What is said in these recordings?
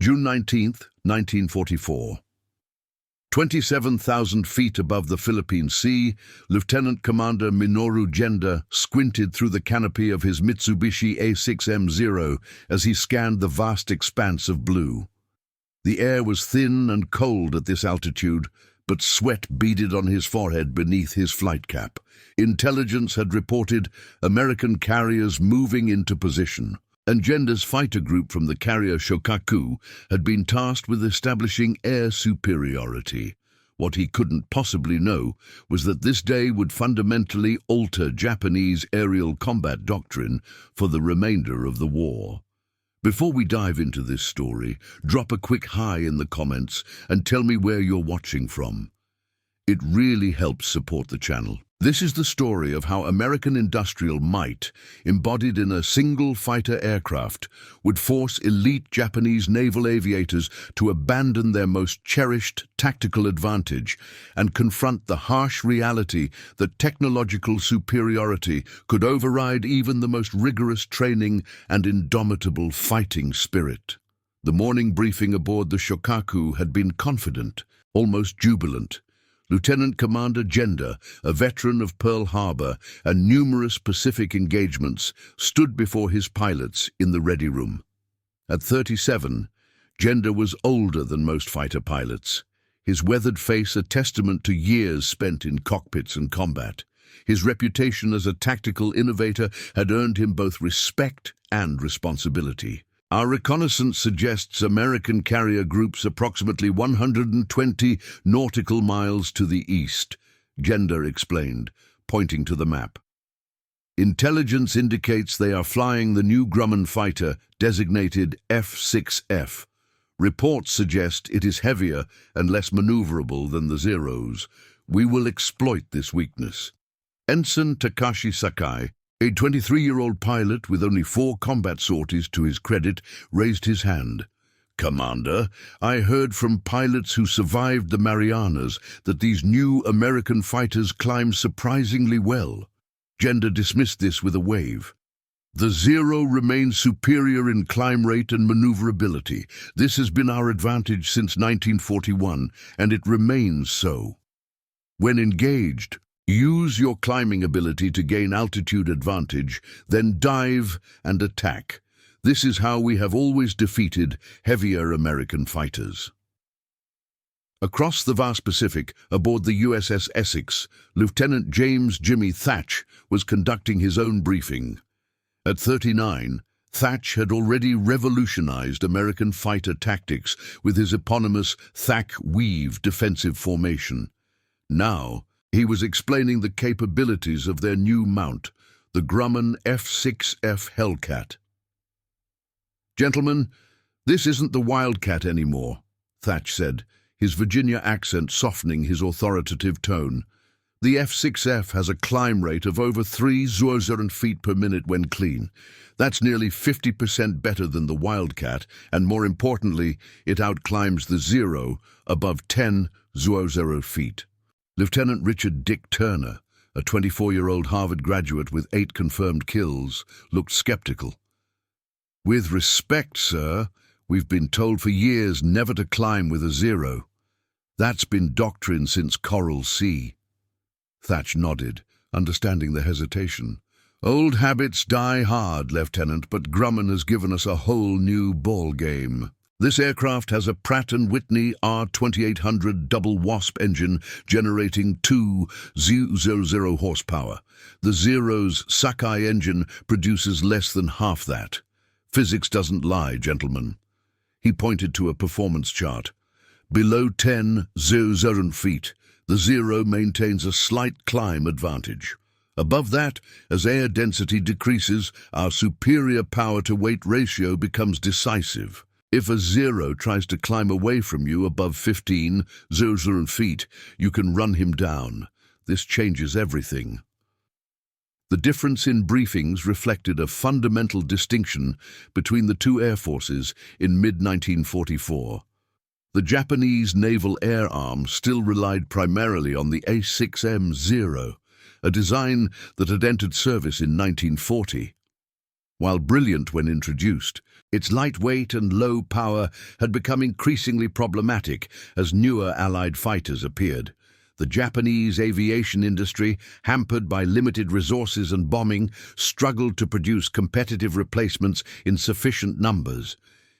June 19, 1944. 27,000 feet above the Philippine Sea, Lieutenant Commander Minoru Genda squinted through the canopy of his Mitsubishi A6M0 as he scanned the vast expanse of blue. The air was thin and cold at this altitude, but sweat beaded on his forehead beneath his flight cap. Intelligence had reported American carriers moving into position, and Genda's fighter group from the carrier Shokaku had been tasked with establishing air superiority. What he couldn't possibly know was that this day would fundamentally alter Japanese aerial combat doctrine for the remainder of the war. Before we dive into this story, drop a quick hi in the comments and tell me where you're watching from. It really helps support the channel. This is the story of how American industrial might, embodied in a single fighter aircraft, would force elite Japanese naval aviators to abandon their most cherished tactical advantage and confront the harsh reality that technological superiority could override even the most rigorous training and indomitable fighting spirit. The morning briefing aboard the Shokaku had been confident, almost jubilant. Lieutenant Commander Genda, a veteran of Pearl Harbor and numerous Pacific engagements, stood before his pilots in the ready room. At 37, Genda was older than most fighter pilots, his weathered face a testament to years spent in cockpits and combat. His reputation as a tactical innovator had earned him both respect and responsibility. Our reconnaissance suggests American carrier groups approximately 120 nautical miles to the east, Genda explained, pointing to the map. Intelligence indicates they are flying the new Grumman fighter, designated F6F. Reports suggest it is heavier and less maneuverable than the Zeros. We will exploit this weakness. Ensign Takashi Sakai, a 23-year-old pilot with only 4 combat sorties to his credit, raised his hand. "Commander, I heard from pilots who survived the Marianas that these new American fighters climb surprisingly well." Genda dismissed this with a wave. "The Zero remains superior in climb rate and maneuverability. This has been our advantage since 1941, and it remains so. When engaged, use your climbing ability to gain altitude advantage, then dive and attack. This is how we have always defeated heavier American fighters." Across the vast Pacific, aboard the USS Essex, Lieutenant James "Jimmy" Thatch was conducting his own briefing. At 39, Thatch had already revolutionized American fighter tactics with his eponymous Thack-Weave defensive formation. Now, he was explaining the capabilities of their new mount, the Grumman F6F Hellcat. "Gentlemen, this isn't the Wildcat anymore," Thatch said, his Virginia accent softening his authoritative tone. "The F6F has a climb rate of over 3,000 feet per minute when clean. That's nearly 50% better than the Wildcat, and more importantly, it outclimbs the Zero above 10,000 feet. Lieutenant Richard Dick Turner, a 24-year-old Harvard graduate with 8 confirmed kills, looked skeptical. "With respect, sir, we've been told for years never to climb with a Zero. That's been doctrine since Coral Sea." Thatch nodded, understanding the hesitation. "Old habits die hard, Lieutenant, but Grumman has given us a whole new ball game. This aircraft has a Pratt & Whitney R2800 double Wasp engine generating 2,000 horsepower. The Zero's Sakai engine produces less than half that. Physics doesn't lie, gentlemen." He pointed to a performance chart. "Below 10,000 feet, the Zero maintains a slight climb advantage. Above that, as air density decreases, our superior power-to-weight ratio becomes decisive. If a Zero tries to climb away from you above 15,000 feet, you can run him down. This changes everything." The difference in briefings reflected a fundamental distinction between the two air forces in mid-1944. The Japanese naval air arm still relied primarily on the A6M-0, a design that had entered service in 1940. While brilliant when introduced, its lightweight and low power had become increasingly problematic as newer Allied fighters appeared. The Japanese aviation industry, hampered by limited resources and bombing, struggled to produce competitive replacements in sufficient numbers.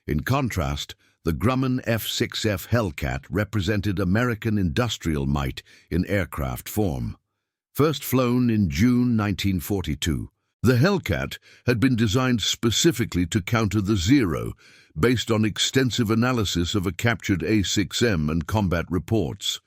In contrast, the Grumman F6F Hellcat represented American industrial might in aircraft form. First flown in June 1942, the Hellcat had been designed specifically to counter the Zero, based on extensive analysis of a captured A6M and combat reports.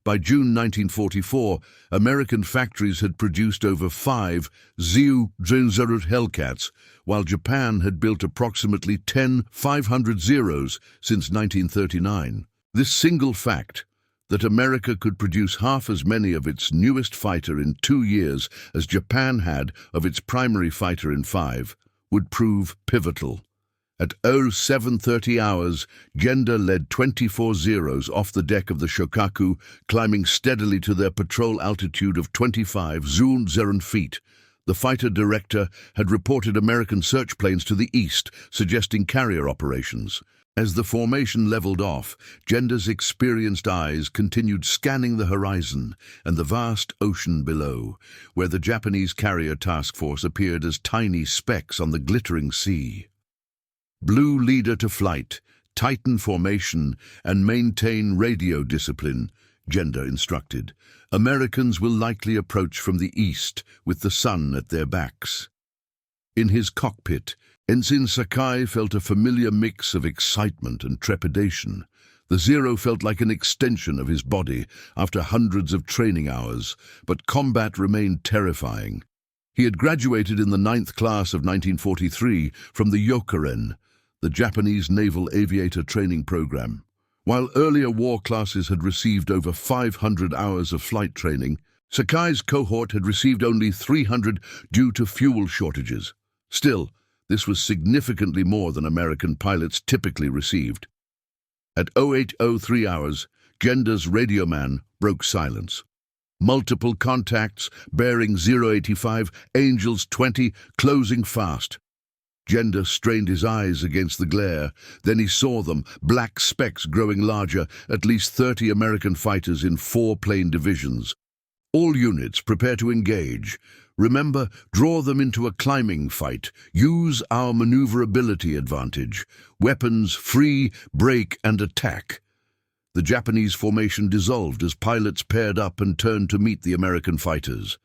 By June 1944, American factories had produced over 5 Zu Hellcats, while Japan had built approximately 10 500 Zeros since 1939. This single fact, that America could produce half as many of its newest fighter in 2 years as Japan had of its primary fighter in 5, would prove pivotal. At 0730 hours, Genda led 24 Zeros off the deck of the Shokaku, climbing steadily to their patrol altitude of 25 Zun feet. The fighter director had reported American search planes to the east, suggesting carrier operations. As the formation leveled off, Genda's experienced eyes continued scanning the horizon and the vast ocean below, where the Japanese carrier task force appeared as tiny specks on the glittering sea. Blue leader to flight, tighten formation, and maintain radio discipline, Genda instructed. Americans will likely approach from the east, with the sun at their backs. In his cockpit, Ensign Sakai felt a familiar mix of excitement and trepidation. The Zero felt like an extension of his body after hundreds of training hours, but combat remained terrifying. He had graduated in the 9th class of 1943 from the Yokoren, the Japanese Naval Aviator Training Program. While earlier war classes had received over 500 hours of flight training, Sakai's cohort had received only 300 due to fuel shortages. Still, this was significantly more than American pilots typically received. At 0803 hours, Genda's radioman broke silence. Multiple contacts, bearing 085, Angels 20, closing fast. Genda strained his eyes against the glare. Then he saw them, black specks growing larger, at least 30 American fighters in 4 plane divisions. All units, prepare to engage. Remember, draw them into a climbing fight. Use our maneuverability advantage. Weapons, free, break, and attack. The Japanese formation dissolved as pilots paired up and turned to meet the American fighters.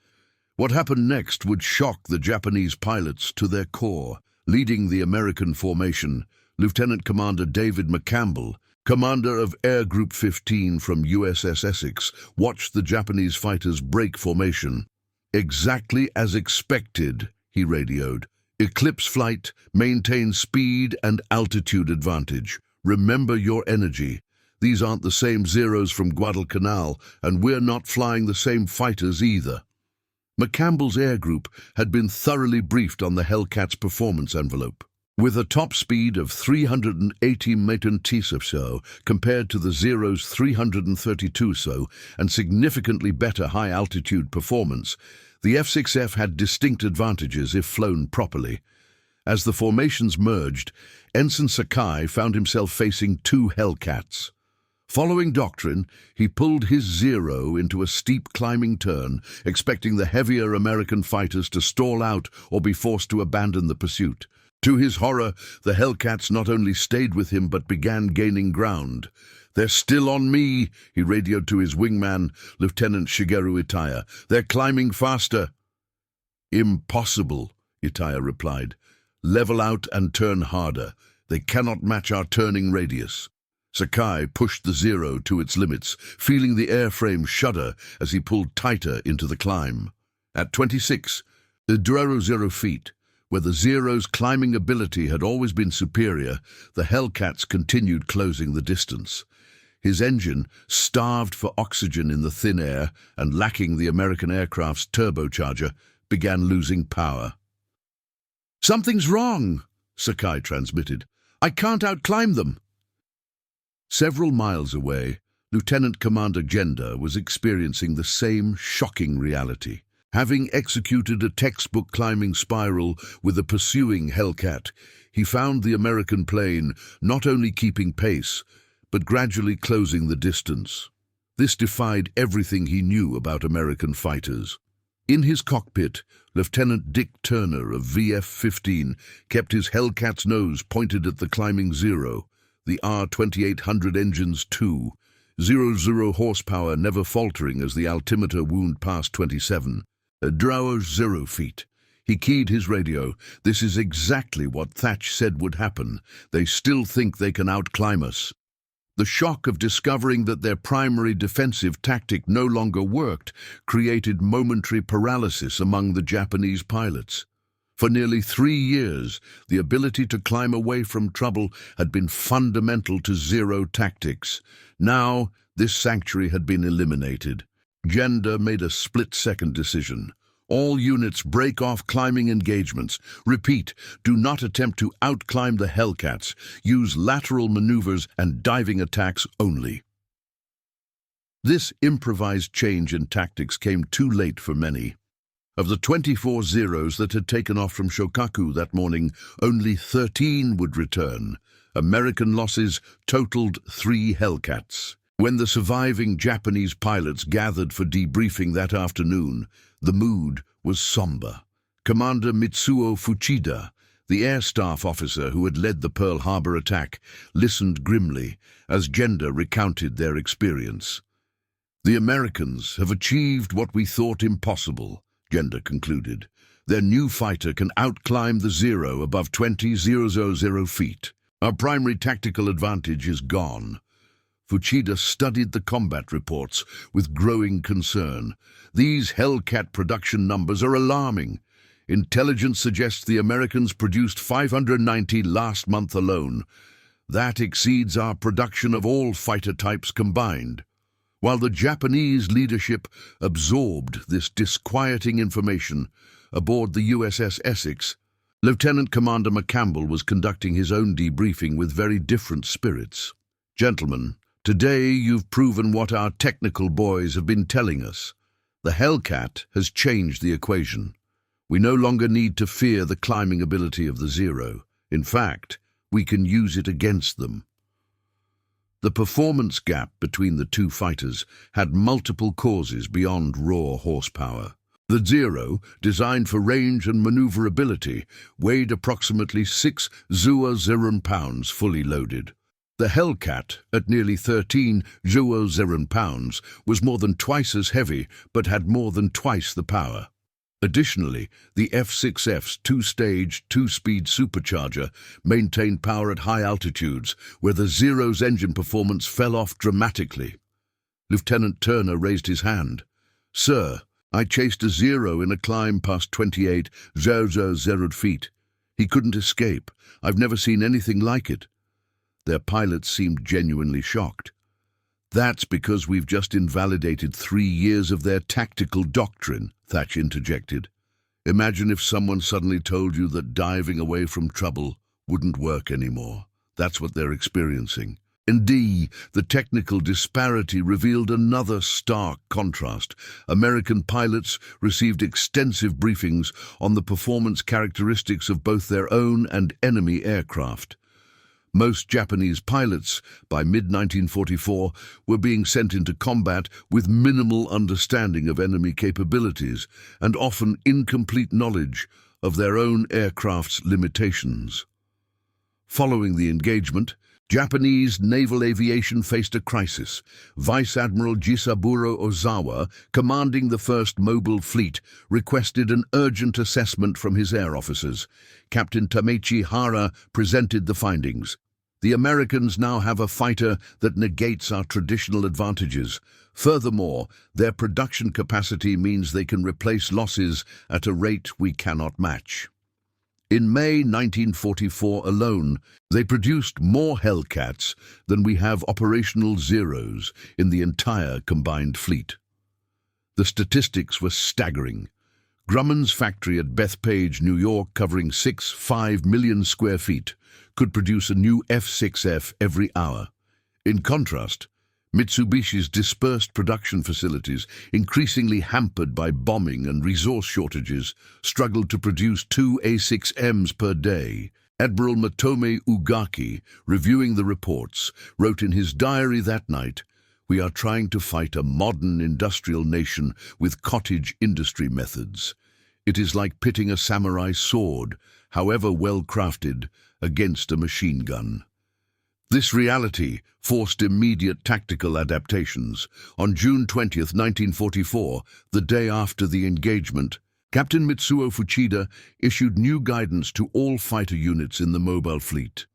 What happened next would shock the Japanese pilots to their core. Leading the American formation, Lieutenant Commander David McCampbell, commander of Air Group 15 from USS Essex, watched the Japanese fighters break formation. Exactly as expected, he radioed. Eclipse flight, maintain speed and altitude advantage. Remember your energy. These aren't the same Zeros from Guadalcanal, and we're not flying the same fighters either. McCampbell's air group had been thoroughly briefed on the Hellcat's performance envelope. With a top speed of 380 mph so compared to the Zero's 332 so and significantly better high-altitude performance, the F6F had distinct advantages if flown properly. As the formations merged, Ensign Sakai found himself facing 2 Hellcats. Following doctrine, he pulled his Zero into a steep climbing turn, expecting the heavier American fighters to stall out or be forced to abandon the pursuit. To his horror, the Hellcats not only stayed with him but began gaining ground. "They're still on me," he radioed to his wingman, Lieutenant Shigeru Itaya. "They're climbing faster." "Impossible," Itaya replied. "Level out and turn harder. They cannot match our turning radius." Sakai pushed the Zero to its limits, feeling the airframe shudder as he pulled tighter into the climb. At 0 feet, where the Zero's climbing ability had always been superior, the Hellcats continued closing the distance. His engine, starved for oxygen in the thin air and lacking the American aircraft's turbocharger, began losing power. "Something's wrong," Sakai transmitted. "I can't outclimb them." Several miles away, Lieutenant Commander Genda was experiencing the same shocking reality. Having executed a textbook climbing spiral with a pursuing Hellcat, he found the American plane not only keeping pace, but gradually closing the distance. This defied everything he knew about American fighters. In his cockpit, Lieutenant Dick Turner of VF-15 kept his Hellcat's nose pointed at the climbing Zero, the R-2800 engine's 2.00 horsepower never faltering as the altimeter wound past 27. Drow 0 feet. He keyed his radio. This is exactly what Thatch said would happen. They still think they can outclimb us. The shock of discovering that their primary defensive tactic no longer worked created momentary paralysis among the Japanese pilots. For nearly 3 years, the ability to climb away from trouble had been fundamental to Zero tactics. Now, this sanctuary had been eliminated. Gender made a split-second decision. All units break off climbing engagements. Repeat, do not attempt to outclimb the Hellcats. Use lateral maneuvers and diving attacks only. This improvised change in tactics came too late for many. Of the 24 Zeros that had taken off from Shokaku that morning, only 13 would return. American losses totaled 3 Hellcats. When the surviving Japanese pilots gathered for debriefing that afternoon, the mood was somber. Commander Mitsuo Fuchida, the air staff officer who had led the Pearl Harbor attack, listened grimly as Gender recounted their experience. "The Americans have achieved what we thought impossible," Gender concluded. "Their new fighter can outclimb the Zero above 20,000 feet. Our primary tactical advantage is gone." Fuchida studied the combat reports with growing concern. "These Hellcat production numbers are alarming. Intelligence suggests the Americans produced 590 last month alone. That exceeds our production of all fighter types combined." While the Japanese leadership absorbed this disquieting information, aboard the USS Essex, Lieutenant Commander McCampbell was conducting his own debriefing with very different spirits. "Gentlemen, today you've proven what our technical boys have been telling us. The Hellcat has changed the equation. We no longer need to fear the climbing ability of the Zero. In fact, we can use it against them." The performance gap between the two fighters had multiple causes beyond raw horsepower. The Zero, designed for range and maneuverability, weighed approximately 6,000 pounds fully loaded. The Hellcat, at nearly 13,000 pounds, was more than twice as heavy, but had more than twice the power. Additionally, the F6F's two-stage, two-speed supercharger maintained power at high altitudes, where the Zero's engine performance fell off dramatically. Lieutenant Turner raised his hand. "Sir, I chased a Zero in a climb past 28,000 feet. He couldn't escape. I've never seen anything like it." Their pilots seemed genuinely shocked. "That's because we've just invalidated 3 years of their tactical doctrine," Thatch interjected. "Imagine if someone suddenly told you that diving away from trouble wouldn't work anymore. That's what they're experiencing." Indeed, the technical disparity revealed another stark contrast. American pilots received extensive briefings on the performance characteristics of both their own and enemy aircraft. Most Japanese pilots, by mid-1944, were being sent into combat with minimal understanding of enemy capabilities and often incomplete knowledge of their own aircraft's limitations. Following the engagement, Japanese naval aviation faced a crisis. Vice Admiral Jisaburo Ozawa, commanding the 1st Mobile Fleet, requested an urgent assessment from his air officers. Captain Tamechi Hara presented the findings. "The Americans now have a fighter that negates our traditional advantages. Furthermore, their production capacity means they can replace losses at a rate we cannot match." In May 1944 alone, they produced more Hellcats than we have operational Zeros in the entire combined fleet. The statistics were staggering. Grumman's factory at Bethpage, New York, covering 6.5 million square feet, could produce a new F6F every hour. In contrast, Mitsubishi's dispersed production facilities, increasingly hampered by bombing and resource shortages, struggled to produce 2 A6Ms per day. Admiral Matome Ugaki, reviewing the reports, wrote in his diary that night, "We are trying to fight a modern industrial nation with cottage industry methods. It is like pitting a samurai sword, however well crafted, against a machine gun." This reality forced immediate tactical adaptations. On June 20, 1944, the day after the engagement, Captain Mitsuo Fuchida issued new guidance to all fighter units in the mobile fleet.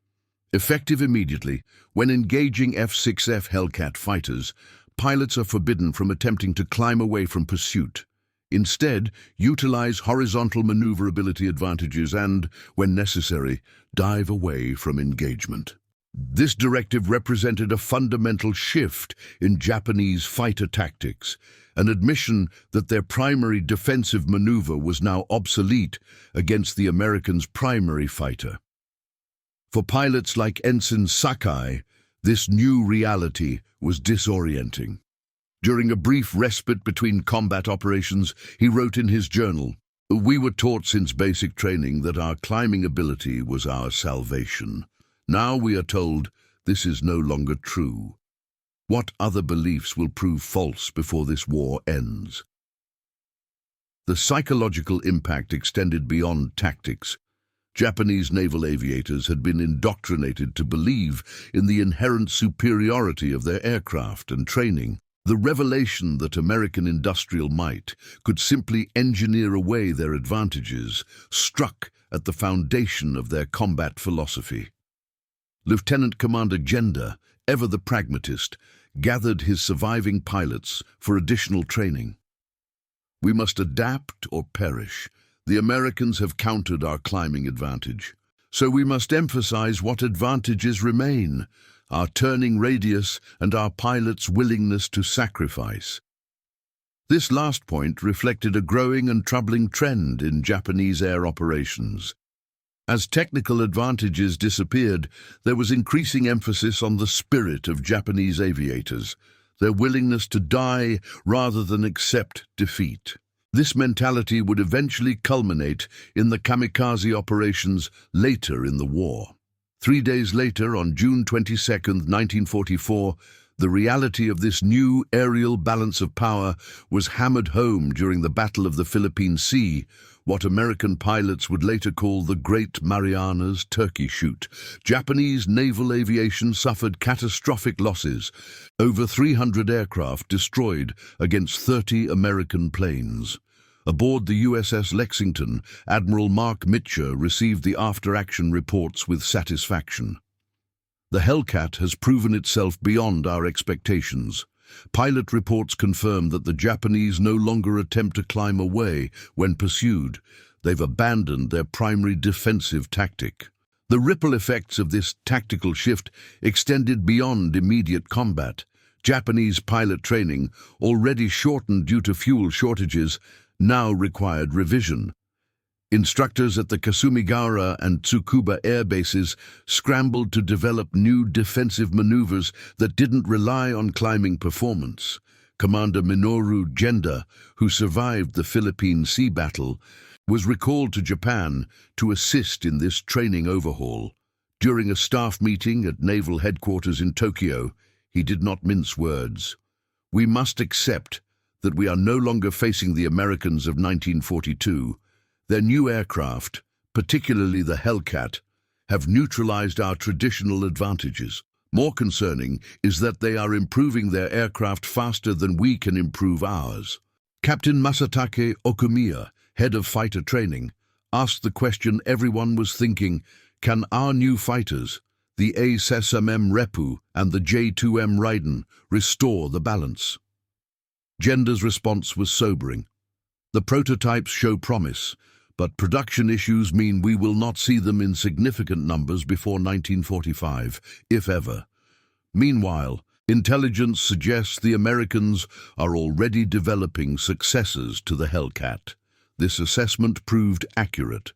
Effective immediately, when engaging F6F Hellcat fighters, pilots are forbidden from attempting to climb away from pursuit. Instead, utilize horizontal maneuverability advantages and, when necessary, dive away from engagement. This directive represented a fundamental shift in Japanese fighter tactics, an admission that their primary defensive maneuver was now obsolete against the Americans' primary fighter. For pilots like Ensign Sakai, this new reality was disorienting. During a brief respite between combat operations, he wrote in his journal, "We were taught since basic training that our climbing ability was our salvation. Now we are told this is no longer true. What other beliefs will prove false before this war ends?" The psychological impact extended beyond tactics. Japanese naval aviators had been indoctrinated to believe in the inherent superiority of their aircraft and training. The revelation that American industrial might could simply engineer away their advantages struck at the foundation of their combat philosophy. Lieutenant Commander Genda, ever the pragmatist, gathered his surviving pilots for additional training. "We must adapt or perish. The Americans have countered our climbing advantage. So we must emphasize what advantages remain, our turning radius and our pilots' willingness to sacrifice." This last point reflected a growing and troubling trend in Japanese air operations. As technical advantages disappeared, there was increasing emphasis on the spirit of Japanese aviators, their willingness to die rather than accept defeat. This mentality would eventually culminate in the kamikaze operations later in the war. 3 days later, on June 22, 1944, the reality of this new aerial balance of power was hammered home during the Battle of the Philippine Sea, what American pilots would later call the Great Marianas Turkey Shoot. Japanese naval aviation suffered catastrophic losses, over 300 aircraft destroyed against 30 American planes. Aboard the USS Lexington, Admiral Mark Mitchell received the after-action reports with satisfaction. "The Hellcat has proven itself beyond our expectations. Pilot reports confirm that the Japanese no longer attempt to climb away when pursued. They've abandoned their primary defensive tactic." The ripple effects of this tactical shift extended beyond immediate combat. Japanese pilot training, already shortened due to fuel shortages, now required revision. Instructors at the Kasumigaura and Tsukuba air bases scrambled to develop new defensive maneuvers that didn't rely on climbing performance. Commander Minoru Genda, who survived the Philippine Sea battle, was recalled to Japan to assist in this training overhaul. During a staff meeting at Naval Headquarters in Tokyo, he did not mince words. "We must accept that we are no longer facing the Americans of 1942. Their new aircraft, particularly the Hellcat, have neutralized our traditional advantages. More concerning is that they are improving their aircraft faster than we can improve ours." Captain Masatake Okumiya, head of fighter training, asked the question everyone was thinking: can our new fighters, the A6M Repu and the J2M Raiden, restore the balance? Genda's response was sobering. "The prototypes show promise, but production issues mean we will not see them in significant numbers before 1945, if ever. Meanwhile, intelligence suggests the Americans are already developing successors to the Hellcat." This assessment proved accurate.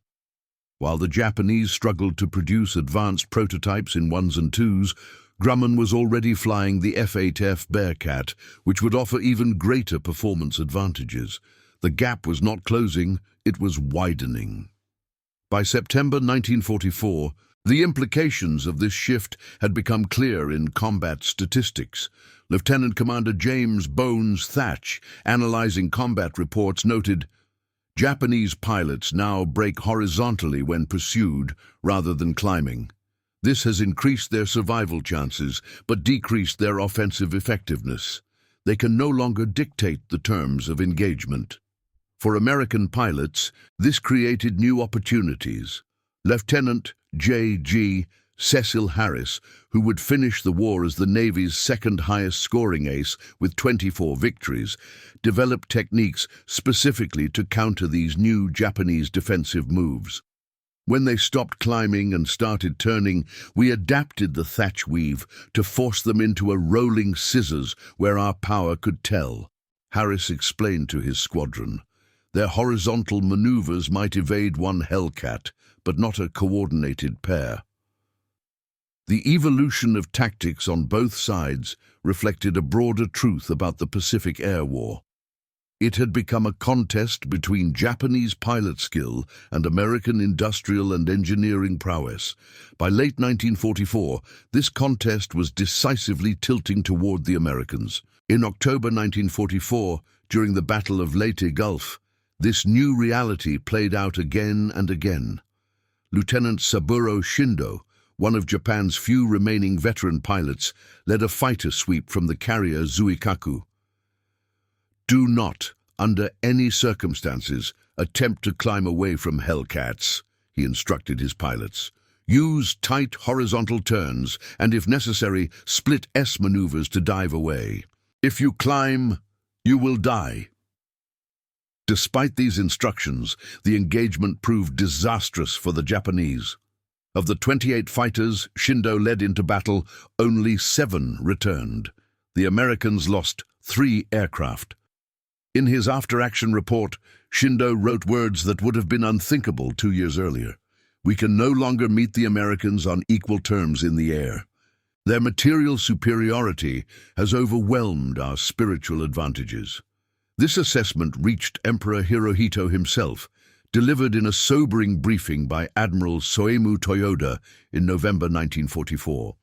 While the Japanese struggled to produce advanced prototypes in ones and twos, Grumman was already flying the F6F Bearcat, which would offer even greater performance advantages. The gap was not closing, it was widening. By September 1944, the implications of this shift had become clear in combat statistics. Lieutenant Commander James Bones Thatch, analyzing combat reports, noted, "Japanese pilots now brake horizontally when pursued rather than climbing. This has increased their survival chances, but decreased their offensive effectiveness. They can no longer dictate the terms of engagement." For American pilots, this created new opportunities. Lieutenant J.G. Cecil Harris, who would finish the war as the Navy's second highest scoring ace with 24 victories, developed techniques specifically to counter these new Japanese defensive moves. When they stopped climbing and started turning, we adapted the thatch weave to force them into a rolling scissors where our power could tell, Harris explained to his squadron. Their horizontal maneuvers might evade one Hellcat, but not a coordinated pair. The evolution of tactics on both sides reflected a broader truth about the Pacific Air War. It had become a contest between Japanese pilot skill and American industrial and engineering prowess. By late 1944, this contest was decisively tilting toward the Americans. In October 1944, during the Battle of Leyte Gulf, this new reality played out again and again. Lieutenant Saburo Shindo, one of Japan's few remaining veteran pilots, led a fighter sweep from the carrier Zuikaku. "Do not, under any circumstances, attempt to climb away from Hellcats," he instructed his pilots. "Use tight horizontal turns and, if necessary, split S maneuvers to dive away. If you climb, you will die." Despite these instructions, the engagement proved disastrous for the Japanese. Of the 28 fighters Shindo led into battle, only 7 returned. The Americans lost 3 aircraft. In his after-action report, Shindo wrote words that would have been unthinkable 2 years earlier. "We can no longer meet the Americans on equal terms in the air. Their material superiority has overwhelmed our spiritual advantages." This assessment reached Emperor Hirohito himself, delivered in a sobering briefing by Admiral Soemu Toyoda in November 1944.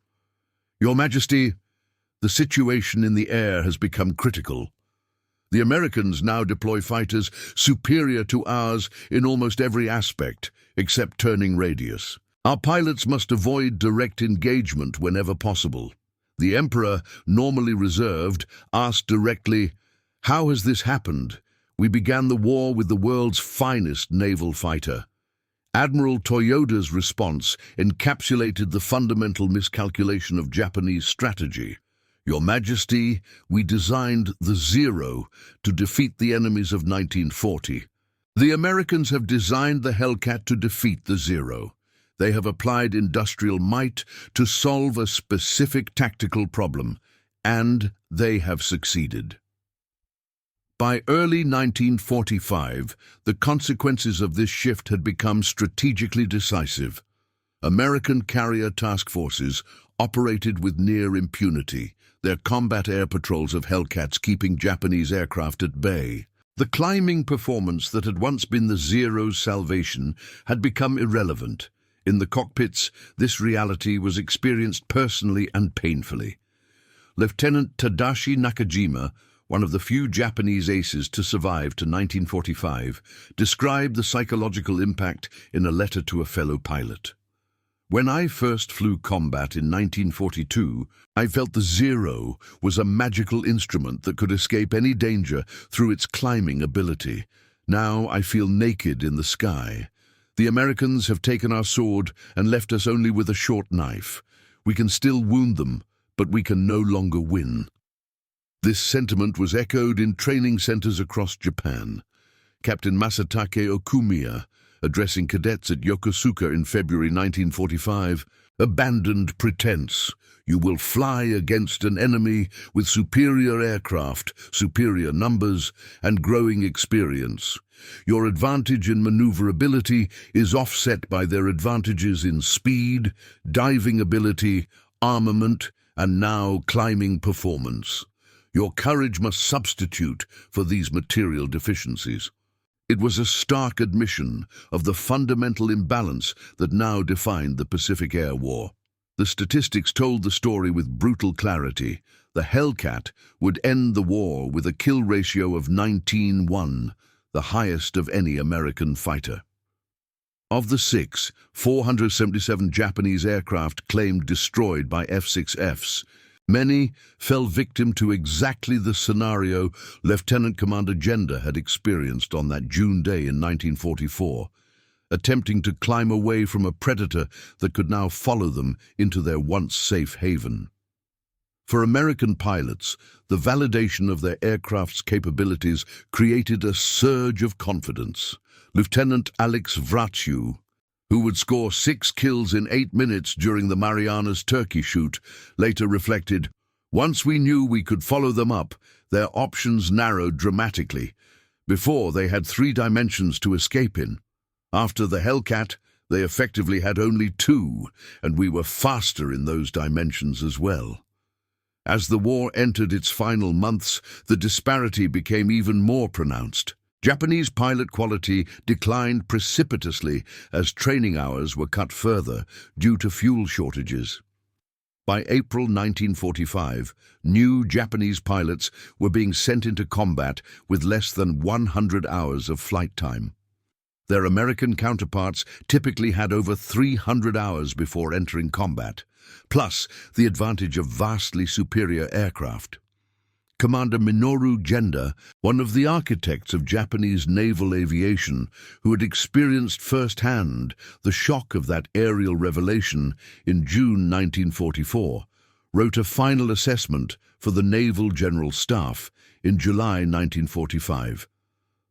"Your Majesty, the situation in the air has become critical. The Americans now deploy fighters superior to ours in almost every aspect, except turning radius. Our pilots must avoid direct engagement whenever possible." The Emperor, normally reserved, asked directly, "How has this happened? We began the war with the world's finest naval fighter." Admiral Toyoda's response encapsulated the fundamental miscalculation of Japanese strategy. "Your Majesty, we designed the Zero to defeat the enemies of 1940. The Americans have designed the Hellcat to defeat the Zero. They have applied industrial might to solve a specific tactical problem, and they have succeeded." By early 1945, the consequences of this shift had become strategically decisive. American carrier task forces operated with near impunity, their combat air patrols of Hellcats keeping Japanese aircraft at bay. The climbing performance that had once been the Zero's salvation had become irrelevant. In the cockpits, this reality was experienced personally and painfully. Lieutenant Tadashi Nakajima, one of the few Japanese aces to survive to 1945, described the psychological impact in a letter to a fellow pilot. "When I first flew combat in 1942, I felt the Zero was a magical instrument that could escape any danger through its climbing ability. Now I feel naked in the sky. The Americans have taken our sword and left us only with a short knife. We can still wound them, but we can no longer win." This sentiment was echoed in training centers across Japan. Captain Masatake Okumiya, addressing cadets at Yokosuka in February 1945, "Abandoned pretense. You will fly against an enemy with superior aircraft, superior numbers, and growing experience. Your advantage in maneuverability is offset by their advantages in speed, diving ability, armament, and now climbing performance. Your courage must substitute for these material deficiencies. It was a stark admission of the fundamental imbalance that now defined the Pacific Air War. The statistics told the story with brutal clarity. The Hellcat would end the war with a kill ratio of 19-1, the highest of any American fighter. Of the 477 Japanese aircraft claimed destroyed by F6Fs, many fell victim to exactly the scenario Lieutenant Commander Gender had experienced on that June day in 1944, attempting to climb away from a predator that could now follow them into their once safe haven. For American pilots, the validation of their aircraft's capabilities created a surge of confidence. Lieutenant Alex Vraciu, who would score 6 kills in 8 minutes during the Marianas Turkey shoot, later reflected, "Once we knew we could follow them up, their options narrowed dramatically. Before, they had 3 dimensions to escape in. After the Hellcat, they effectively had only 2, and we were faster in those dimensions as well." As the war entered its final months, the disparity became even more pronounced. Japanese pilot quality declined precipitously as training hours were cut further due to fuel shortages. By April 1945, new Japanese pilots were being sent into combat with less than 100 hours of flight time. Their American counterparts typically had over 300 hours before entering combat, plus the advantage of vastly superior aircraft. Commander Minoru Genda, one of the architects of Japanese naval aviation, who had experienced firsthand the shock of that aerial revelation in June 1944, wrote a final assessment for the Naval General Staff in July 1945.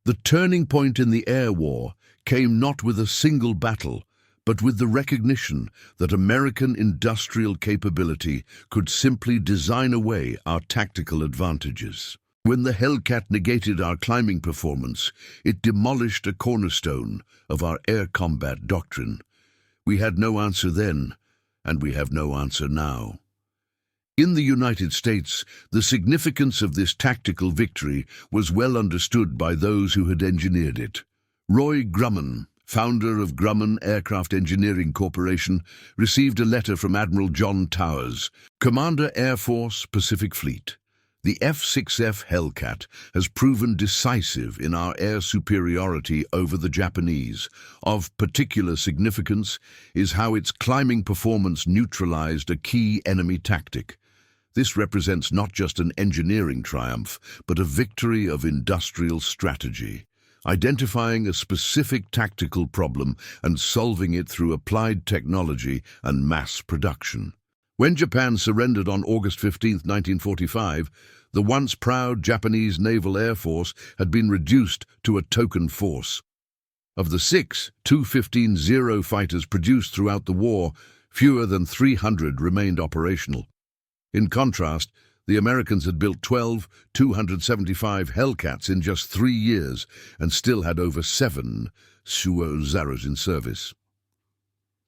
The turning point in the air war came not with a single battle, but with the recognition that American industrial capability could simply design away our tactical advantages. When the Hellcat negated our climbing performance, it demolished a cornerstone of our air combat doctrine. We had no answer then, and we have no answer now. In the United States, the significance of this tactical victory was well understood by those who had engineered it. Roy Grumman, founder of Grumman Aircraft Engineering Corporation, received a letter from Admiral John Towers, Commander Air Force Pacific Fleet. The F6F Hellcat has proven decisive in our air superiority over the Japanese. Of particular significance is how its climbing performance neutralized a key enemy tactic. This represents not just an engineering triumph, but a victory of industrial strategy, identifying a specific tactical problem and solving it through applied technology and mass production. When Japan surrendered on August 15, 1945, the once proud Japanese Naval Air Force had been reduced to a token force. Of the 6 Tu-15 fighters produced throughout the war, fewer than 300 remained operational. In contrast, the Americans had built 12 275 Hellcats in just 3 years and still had over 7 Suozaros in service.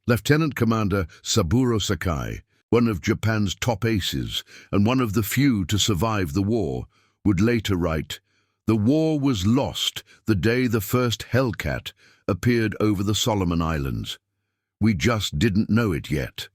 Lieutenant Commander Saburo Sakai, one of Japan's top aces and one of the few to survive the war, would later write, "The war was lost the day the first Hellcat appeared over the Solomon Islands. We just didn't know it yet."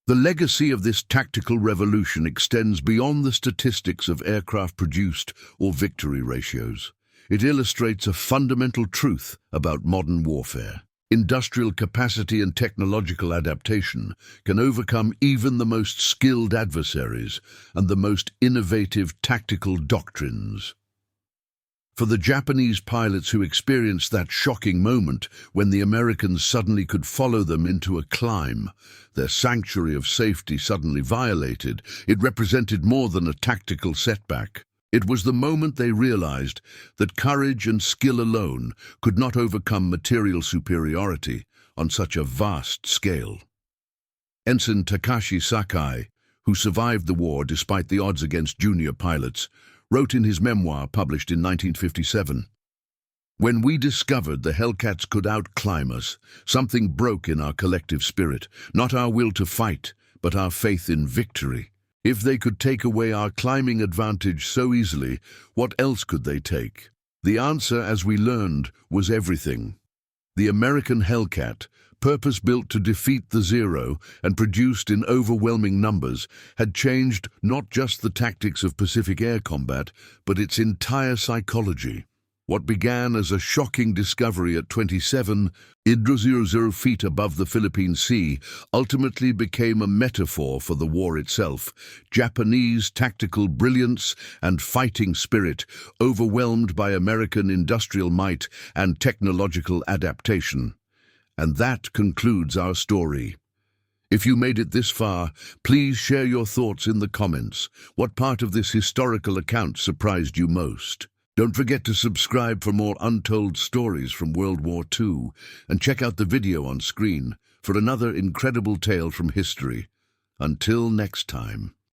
The legacy of this tactical revolution extends beyond the statistics of aircraft produced or victory ratios. It illustrates a fundamental truth about modern warfare. Industrial capacity and technological adaptation can overcome even the most skilled adversaries and the most innovative tactical doctrines. For the Japanese pilots who experienced that shocking moment when the Americans suddenly could follow them into a climb, their sanctuary of safety suddenly violated, it represented more than a tactical setback. It was the moment they realized that courage and skill alone could not overcome material superiority on such a vast scale. Ensign Takashi Sakai, who survived the war despite the odds against junior pilots, wrote in his memoir published in 1957, "When we discovered the Hellcats could outclimb us, something broke in our collective spirit, not our will to fight, but our faith in victory. If they could take away our climbing advantage so easily, what else could they take? The answer, as we learned, was everything. The American Hellcat, purpose-built to defeat the Zero and produced in overwhelming numbers, had changed not just the tactics of Pacific air combat, but its entire psychology. What began as a shocking discovery at 27,000 feet above the Philippine Sea ultimately became a metaphor for the war itself. Japanese tactical brilliance and fighting spirit overwhelmed by American industrial might and technological adaptation. And that concludes our story. If you made it this far, please share your thoughts in the comments. What part of this historical account surprised you most? Don't forget to subscribe for more untold stories from World War II, and check out the video on screen for another incredible tale from history. Until next time.